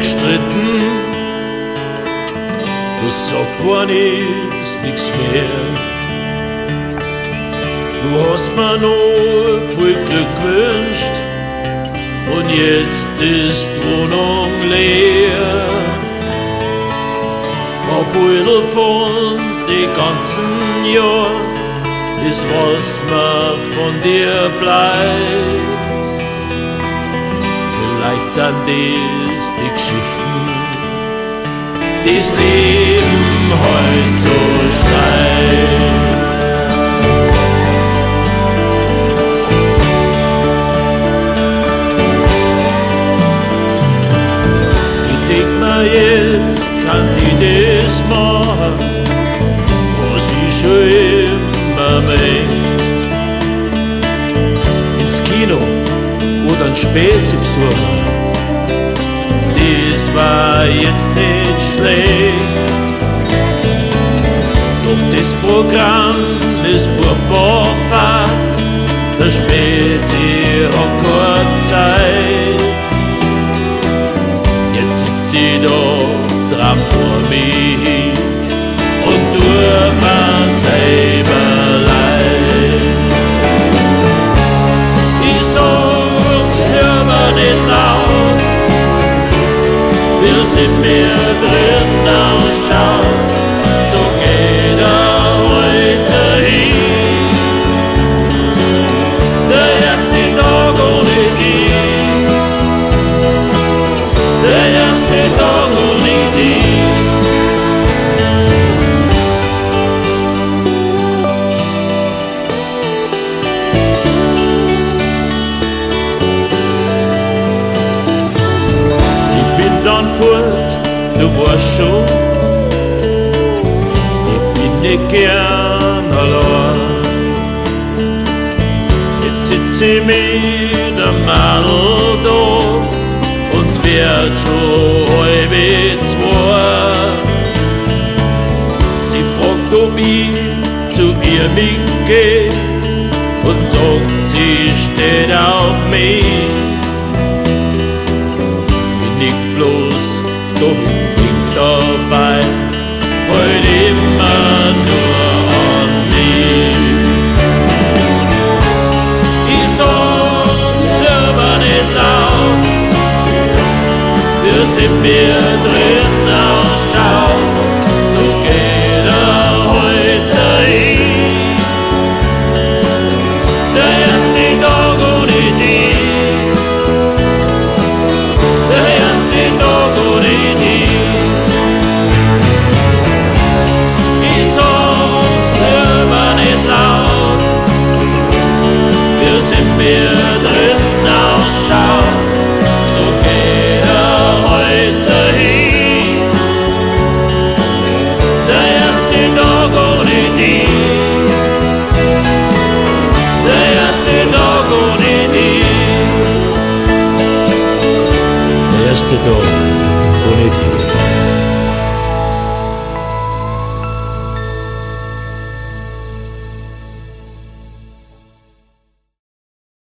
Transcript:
gestritten, du hast gesagt, war ist nix mehr. Du hast mir noch viel Glück gewünscht und jetzt ist die Wohnung leer. Ein Beutel von den ganzen Jahren ist, was mir von dir bleibt. Vielleicht sind dies die Geschichten, die das Leben heut so schreibt. Ich denk mir, jetzt kann ich das machen, was ich schon immer möchte. Ins Kino oder ein Spezi besuchen, das war jetzt nicht schlecht. Doch das Programm ist furchtbar fad, der Spezi hat keine Zeit. Jetzt sitz ich da dran vor mich und tu mir selber leid. Ich sag's lieber nicht laut, will's in mir drin ausschauen, so geht heute hin. Der erste Tag ohne dich, der erste Tag ohne dich. Dann fort, du warst schon, ich bin nicht gern allein. Jetzt sitz ich mit dem Madel da, uns wird schon halb zwei. Sie fragt, ob ich zu ihr mitgeh und sagt, sie steht auf mich. Bloß doch nicht dabei, heut immer nur an mich. Ich sag's lieber nicht laut, wir's in mir drin ausschaut, so geht heute hin. Der erste Tag ohne dich, in mir drin ausschaut, so geht heute hin. Der erste Tag ohne dich, der erste Tag ohne dich, der erste Tag ohne dich.